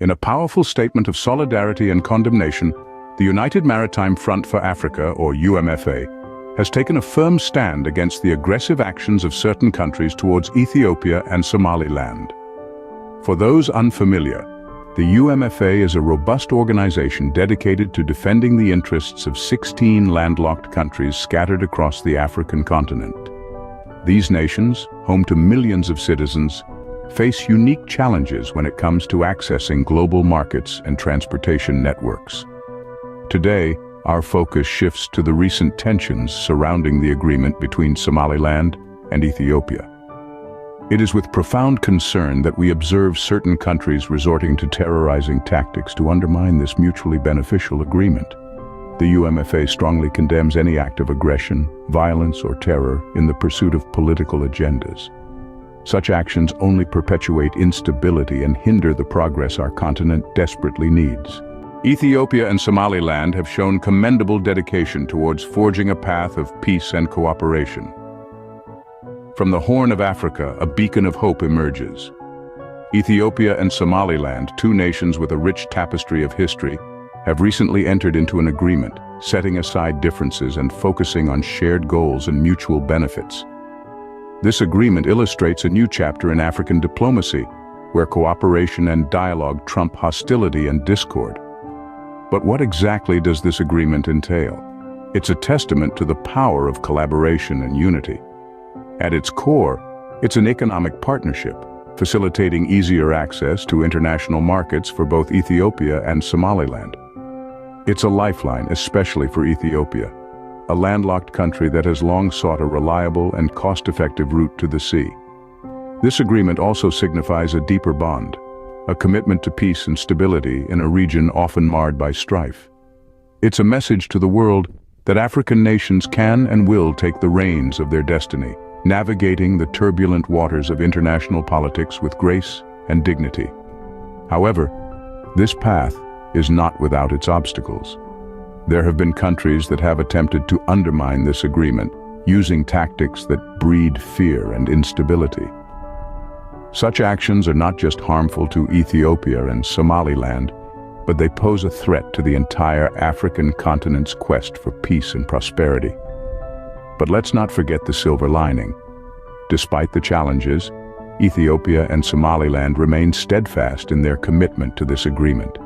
In a powerful statement of solidarity and condemnation, the United Maritime Front for Africa, or UMFA, has taken a firm stand against the aggressive actions of certain countries towards Ethiopia and Somaliland. For those unfamiliar, the UMFA is a robust organization dedicated to defending the interests of 16 landlocked countries scattered across the African continent. These nations, home to millions of citizens, face unique challenges when it comes to accessing global markets and transportation networks. Today, our focus shifts to the recent tensions surrounding the agreement between Somaliland and Ethiopia. It is with profound concern that we observe certain countries resorting to terrorizing tactics to undermine this mutually beneficial agreement. The UMFA strongly condemns any act of aggression, violence, or terror in the pursuit of political agendas. Such actions only perpetuate instability and hinder the progress our continent desperately needs. Ethiopia and Somaliland have shown commendable dedication towards forging a path of peace and cooperation. From the Horn of Africa, a beacon of hope emerges. Ethiopia and Somaliland, two nations with a rich tapestry of history, have recently entered into an agreement, setting aside differences and focusing on shared goals and mutual benefits. This agreement illustrates a new chapter in African diplomacy, where cooperation and dialogue trump hostility and discord. But what exactly does this agreement entail? It's a testament to the power of collaboration and unity. At its core, it's an economic partnership, facilitating easier access to international markets for both Ethiopia and Somaliland. It's a lifeline, especially for Ethiopia, a landlocked country that has long sought a reliable and cost-effective route to the sea. This agreement also signifies a deeper bond, a commitment to peace and stability in a region often marred by strife. It's a message to the world that African nations can and will take the reins of their destiny, navigating the turbulent waters of international politics with grace and dignity. However, this path is not without its obstacles. There have been countries that have attempted to undermine this agreement, using tactics that breed fear and instability. Such actions are not just harmful to Ethiopia and Somaliland, but they pose a threat to the entire African continent's quest for peace and prosperity. But let's not forget the silver lining. Despite the challenges, Ethiopia and Somaliland remain steadfast in their commitment to this agreement.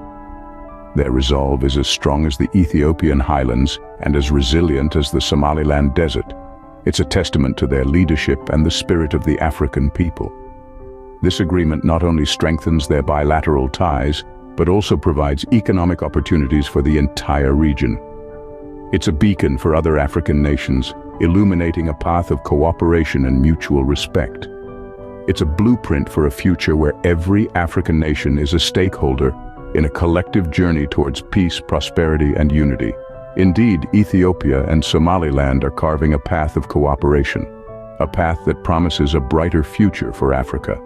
Their resolve is as strong as the Ethiopian highlands and as resilient as the Somaliland desert. It's a testament to their leadership and the spirit of the African people. This agreement not only strengthens their bilateral ties, but also provides economic opportunities for the entire region. It's a beacon for other African nations, illuminating a path of cooperation and mutual respect. It's a blueprint for a future where every African nation is a stakeholder in a collective journey towards peace, prosperity, and unity. Indeed, Ethiopia and Somaliland are carving a path of cooperation, a path that promises a brighter future for Africa.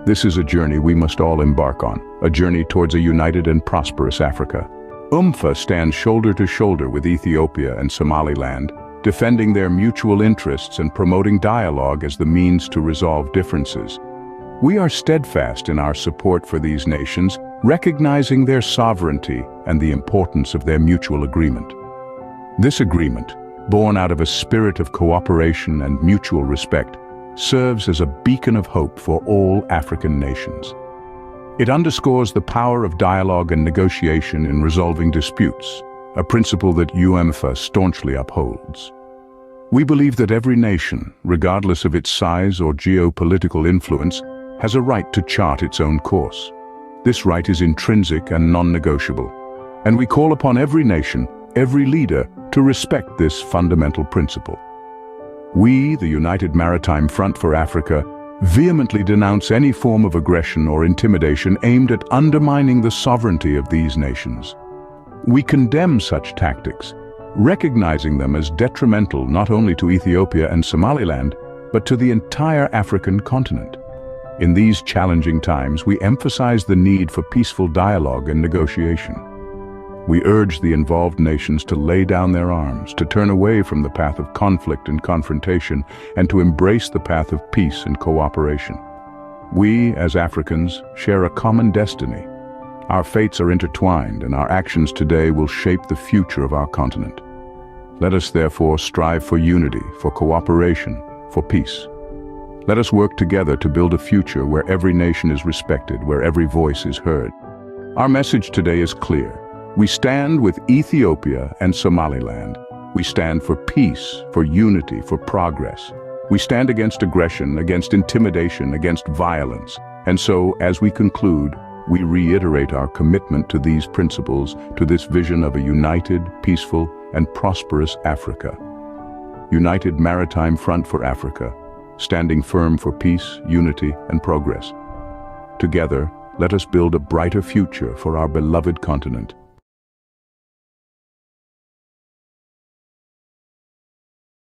This is a journey we must all embark on, a journey towards a united and prosperous Africa. UMFA stands shoulder to shoulder with Ethiopia and Somaliland, defending their mutual interests and promoting dialogue as the means to resolve differences. We are steadfast in our support for these nations, recognizing their sovereignty and the importance of their mutual agreement. This agreement, born out of a spirit of cooperation and mutual respect, serves as a beacon of hope for all African nations. It underscores the power of dialogue and negotiation in resolving disputes, a principle that UMFA staunchly upholds. We believe that every nation, regardless of its size or geopolitical influence, has a right to chart its own course. This right is intrinsic and non-negotiable, and we call upon every nation, every leader, to respect this fundamental principle. We, the United Maritime Front for Africa, vehemently denounce any form of aggression or intimidation aimed at undermining the sovereignty of these nations. We condemn such tactics, recognizing them as detrimental not only to Ethiopia and Somaliland, but to the entire African continent. In these challenging times, we emphasize the need for peaceful dialogue and negotiation. We urge the involved nations to lay down their arms, to turn away from the path of conflict and confrontation, and to embrace the path of peace and cooperation. We, as Africans, share a common destiny: Our fates are intertwined, and our actions today will shape the future of our continent. Let us therefore strive for unity, for cooperation, for peace. Let us work together to build a future where every nation is respected, where every voice is heard. Our message today is clear. We stand with Ethiopia and Somaliland. We stand for peace, for unity, for progress. We stand against aggression, against intimidation, against violence. And so, as we conclude, we reiterate our commitment to these principles, to this vision of a united, peaceful, and prosperous Africa. United Maritime Front for Africa, standing firm for peace, unity, and progress. Together, let us build a brighter future for our beloved continent.